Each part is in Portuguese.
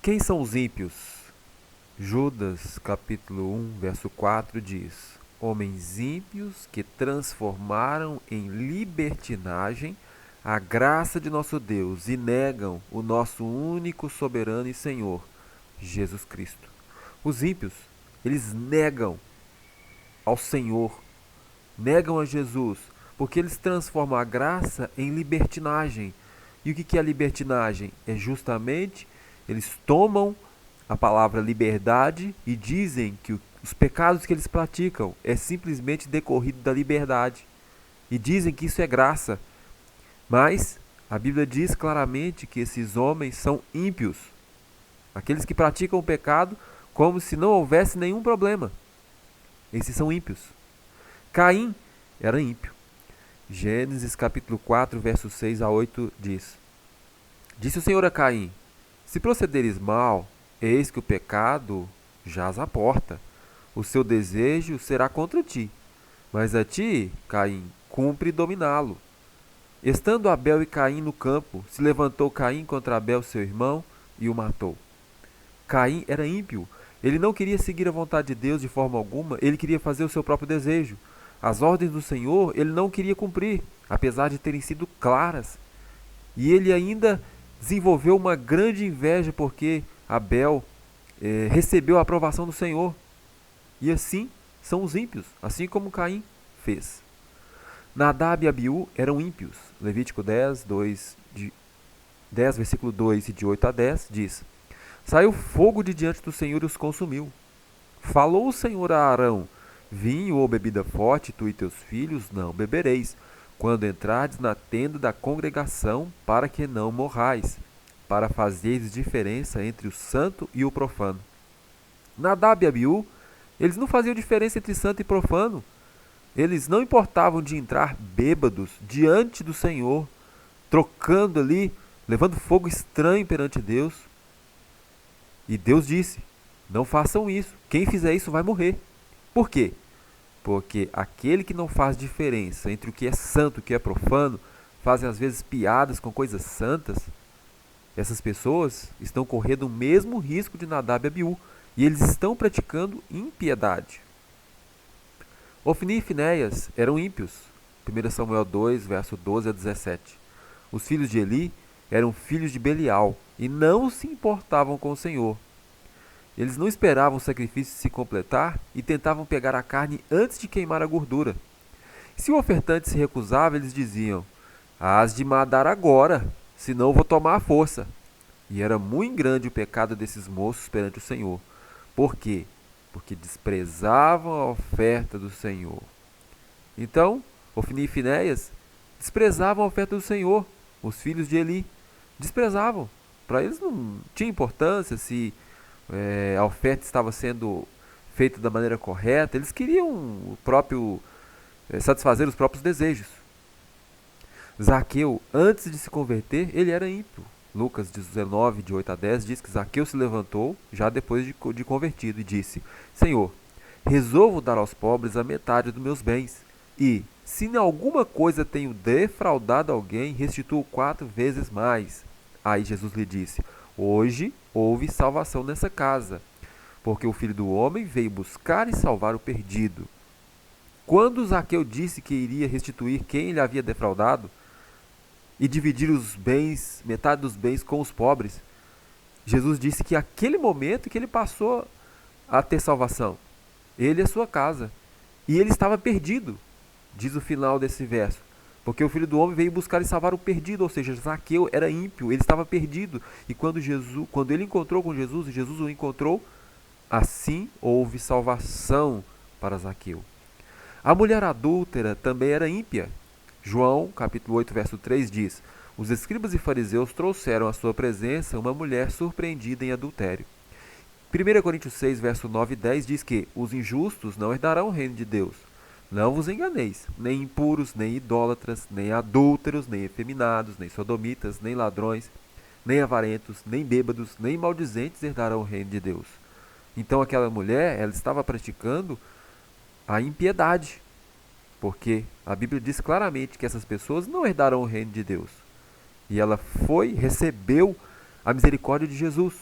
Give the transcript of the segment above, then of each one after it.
Quem são os ímpios? Judas, capítulo 1, verso 4 diz: Homens ímpios que transformaram em libertinagem a graça de nosso Deus e negam o nosso único soberano e Senhor, Jesus Cristo. Os ímpios, eles negam ao Senhor, negam a Jesus, porque eles transformam a graça em libertinagem. E o que é a libertinagem? É justamente eles tomam a palavra liberdade e dizem que os pecados que eles praticam é simplesmente decorrido da liberdade. E dizem que isso é graça. Mas a Bíblia diz claramente que esses homens são ímpios. Aqueles que praticam o pecado como se não houvesse nenhum problema. Esses são ímpios. Caim era ímpio. Gênesis capítulo 4, versos 6 a 8 diz: Disse o Senhor a Caim: Se procederes mal, eis que o pecado jaz à porta. O seu desejo será contra ti, mas a ti, Caim, cumpre dominá-lo. Estando Abel e Caim no campo, se levantou Caim contra Abel, seu irmão, e o matou. Caim era ímpio. Ele não queria seguir a vontade de Deus de forma alguma, ele queria fazer o seu próprio desejo. As ordens do Senhor ele não queria cumprir, apesar de terem sido claras. E ele ainda desenvolveu uma grande inveja porque Abel recebeu a aprovação do Senhor. E assim são os ímpios, assim como Caim fez. Nadab e Abiú eram ímpios. Levítico 10, 10, versículo 2 e de 8 a 10 diz: Saiu fogo de diante do Senhor e os consumiu. Falou o Senhor a Arão: Vinho ou bebida forte, tu e teus filhos não bebereis, quando entrardes na tenda da congregação, para que não morrais, para fazeres diferença entre o santo e o profano. Nadab e Abiú, eles não faziam diferença entre santo e profano. Eles não importavam de entrar bêbados diante do Senhor, trocando ali, levando fogo estranho perante Deus. E Deus disse: Não façam isso. Quem fizer isso vai morrer. Por quê? Porque aquele que não faz diferença entre o que é santo e o que é profano, fazem às vezes piadas com coisas santas, essas pessoas estão correndo o mesmo risco de Nadab e Abiú, e eles estão praticando impiedade. Ofni e Finéias eram ímpios. 1 Samuel 2, verso 12 a 17. Os filhos de Eli eram filhos de Belial e não se importavam com o Senhor. Eles não esperavam o sacrifício se completar e tentavam pegar a carne antes de queimar a gordura. Se o ofertante se recusava, eles diziam: Hás de matar agora, senão vou tomar a força. E era muito grande o pecado desses moços perante o Senhor. Por quê? Porque desprezavam a oferta do Senhor. Então, Ofni e Finéias desprezavam a oferta do Senhor. Os filhos de Eli desprezavam. Para eles não tinha importância se a oferta estava sendo feita da maneira correta. Eles queriam satisfazer os próprios desejos. Zaqueu, antes de se converter, ele era ímpio. Lucas 19, de 8 a 10, diz que Zaqueu se levantou, já depois de convertido, e disse: Senhor, resolvo dar aos pobres a metade dos meus bens. E, se em alguma coisa tenho defraudado alguém, restituo 4 vezes mais. Aí Jesus lhe disse: Hoje houve salvação nessa casa, porque o Filho do Homem veio buscar e salvar o perdido. Quando Zaqueu disse que iria restituir quem lhe havia defraudado, e dividir os bens, metade dos bens com os pobres, Jesus disse que aquele momento que ele passou a ter salvação, ele e a sua casa, e ele estava perdido, diz o final desse verso, porque o Filho do Homem veio buscar e salvar o perdido, ou seja, Zaqueu era ímpio, ele estava perdido, e quando ele encontrou com Jesus, e Jesus o encontrou, assim houve salvação para Zaqueu. A mulher adúltera também era ímpia. João, capítulo 8, verso 3 diz: Os escribas e fariseus trouxeram à sua presença uma mulher surpreendida em adultério. 1 Coríntios 6, verso 9 e 10 diz que os injustos não herdarão o reino de Deus. Não vos enganeis, nem impuros, nem idólatras, nem adúlteros, nem efeminados, nem sodomitas, nem ladrões, nem avarentos, nem bêbados, nem maldizentes herdarão o reino de Deus. Então aquela mulher, ela estava praticando a impiedade, porque a Bíblia diz claramente que essas pessoas não herdarão o reino de Deus. E ela recebeu a misericórdia de Jesus.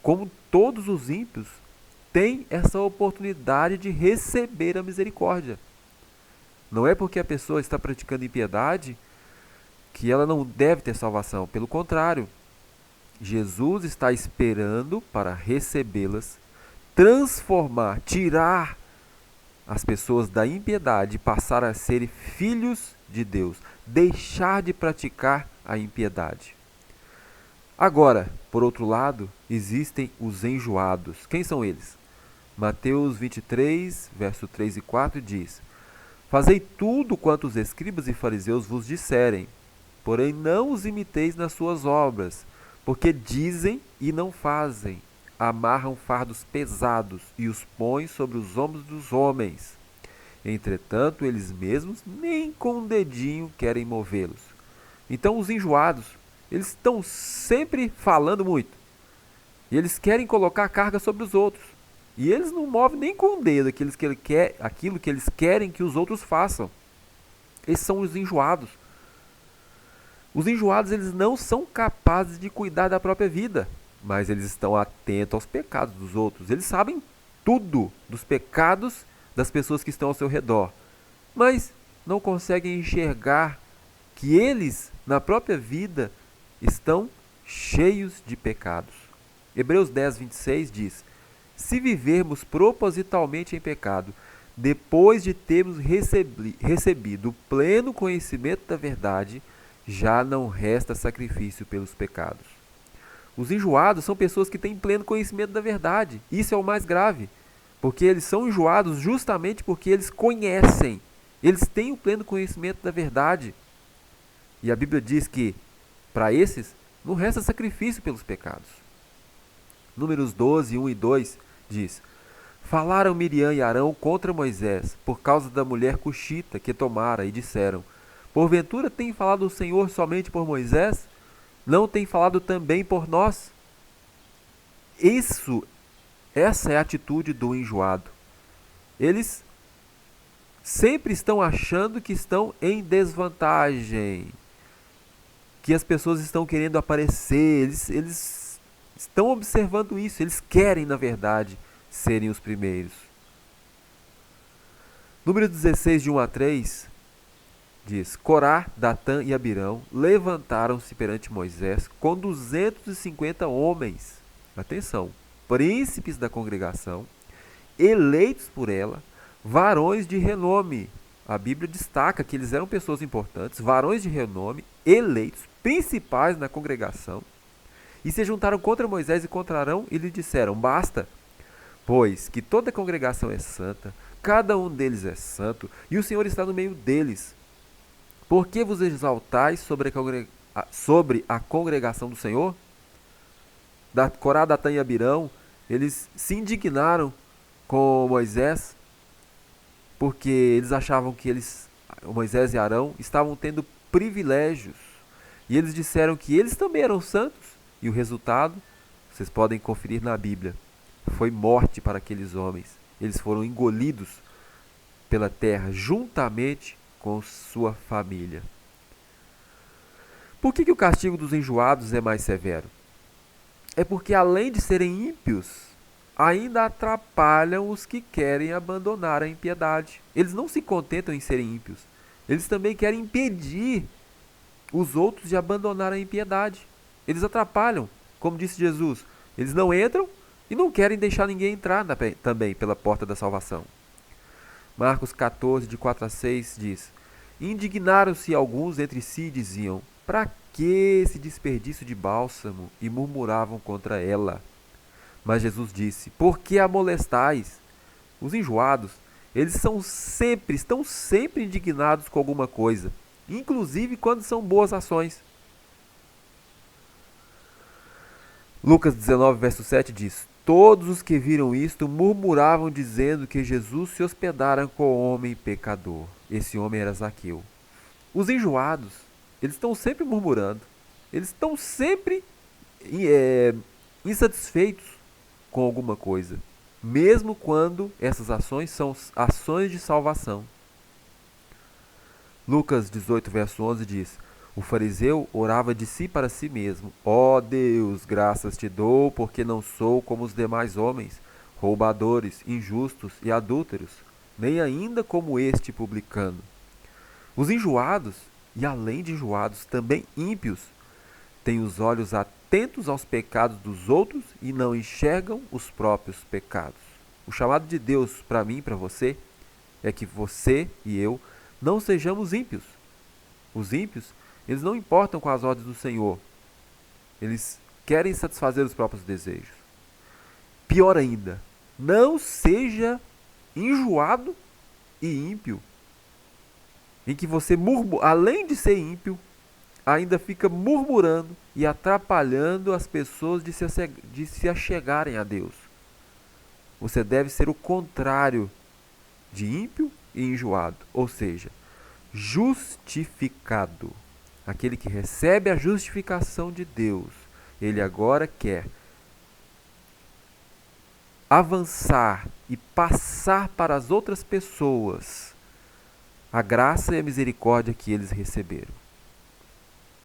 como todos os ímpios, têm essa oportunidade de receber a misericórdia. Não é porque a pessoa está praticando impiedade que ela não deve ter salvação. Pelo contrário, Jesus está esperando para recebê-las, transformar, tirar as pessoas da impiedade e passar a serem filhos de Deus, deixar de praticar a impiedade. Agora, por outro lado, existem os enjoados. Quem são eles? Mateus 23, verso 3 e 4 diz: Fazei tudo quanto os escribas e fariseus vos disserem, porém não os imiteis nas suas obras, porque dizem e não fazem, amarram fardos pesados e os põem sobre os ombros dos homens. Entretanto, eles mesmos nem com um dedinho querem movê-los. Então os enjoados, eles estão sempre falando muito. E eles querem colocar a carga sobre os outros. E eles não movem nem com o dedo aquilo que eles querem que os outros façam. Esses são os enjoados. Os enjoados, eles não são capazes de cuidar da própria vida, mas eles estão atentos aos pecados dos outros. Eles sabem tudo dos pecados das pessoas que estão ao seu redor, mas não conseguem enxergar que eles, na própria vida, estão cheios de pecados. Hebreus 10, 26 diz: Se vivermos propositalmente em pecado, depois de termos recebido o pleno conhecimento da verdade, já não resta sacrifício pelos pecados. Os enjoados são pessoas que têm pleno conhecimento da verdade. Isso é o mais grave, porque eles são enjoados justamente porque eles conhecem. Eles têm o pleno conhecimento da verdade. E a Bíblia diz que, para esses, não resta sacrifício pelos pecados. Números 12, 1 e 2 diz: Falaram Miriam e Arão contra Moisés, por causa da mulher cuxita que tomara, e disseram: Porventura tem falado o Senhor somente por Moisés? Não tem falado também por nós? Essa é a atitude do enjoado. Eles sempre estão achando que estão em desvantagem, que as pessoas estão querendo aparecer, eles estão observando isso, eles querem, na verdade, serem os primeiros. Número 16, de 1 a 3, diz: Corá, Datã e Abirão levantaram-se perante Moisés com 250 homens, atenção, príncipes da congregação, eleitos por ela, varões de renome. A Bíblia destaca que eles eram pessoas importantes, varões de renome, eleitos, principais na congregação, e se juntaram contra Moisés e contra Arão e lhe disseram: Basta, pois que toda a congregação é santa, cada um deles é santo, e o Senhor está no meio deles. Por que vos exaltais sobre a congregação do Senhor? Corá, Datã e Abirão, eles se indignaram com Moisés, porque eles achavam que Moisés e Arão estavam tendo privilégios. E eles disseram que eles também eram santos. E o resultado, vocês podem conferir na Bíblia, foi morte para aqueles homens. Eles foram engolidos pela terra, juntamente com sua família. Por que o castigo dos enjoados é mais severo? É porque, além de serem ímpios, ainda atrapalham os que querem abandonar a impiedade. Eles não se contentam em serem ímpios. Eles também querem impedir os outros de abandonar a impiedade. Eles atrapalham, como disse Jesus. Eles não entram e não querem deixar ninguém entrar também pela porta da salvação. Marcos 14, de 4 a 6 diz: Indignaram-se alguns entre si e diziam: Para que esse desperdício de bálsamo? E murmuravam contra ela. Mas Jesus disse: Por que a molestais? Os enjoados, eles estão sempre indignados com alguma coisa, inclusive quando são boas ações. Lucas 19, verso 7 diz: Todos os que viram isto murmuravam, dizendo que Jesus se hospedara com o homem pecador. Esse homem era Zaqueu. Os enjoados, eles estão sempre murmurando, eles estão sempre insatisfeitos com alguma coisa, mesmo quando essas ações são ações de salvação. Lucas 18, verso 11 diz: O fariseu orava de si para si mesmo: Ó Deus, graças te dou, porque não sou como os demais homens, roubadores, injustos e adúlteros, nem ainda como este publicano. Os enjoados, e além de enjoados, também ímpios, têm os olhos atentos aos pecados dos outros e não enxergam os próprios pecados. O chamado de Deus para mim e para você é que você e eu não sejamos ímpios. Os ímpios, eles não importam com as ordens do Senhor. Eles querem satisfazer os próprios desejos. Pior ainda, não seja enjoado e ímpio, em que você, além de ser ímpio, ainda fica murmurando e atrapalhando as pessoas de se achegarem a Deus. Você deve ser o contrário de ímpio e enjoado, ou seja, justificado. Aquele que recebe a justificação de Deus, ele agora quer avançar e passar para as outras pessoas a graça e a misericórdia que eles receberam.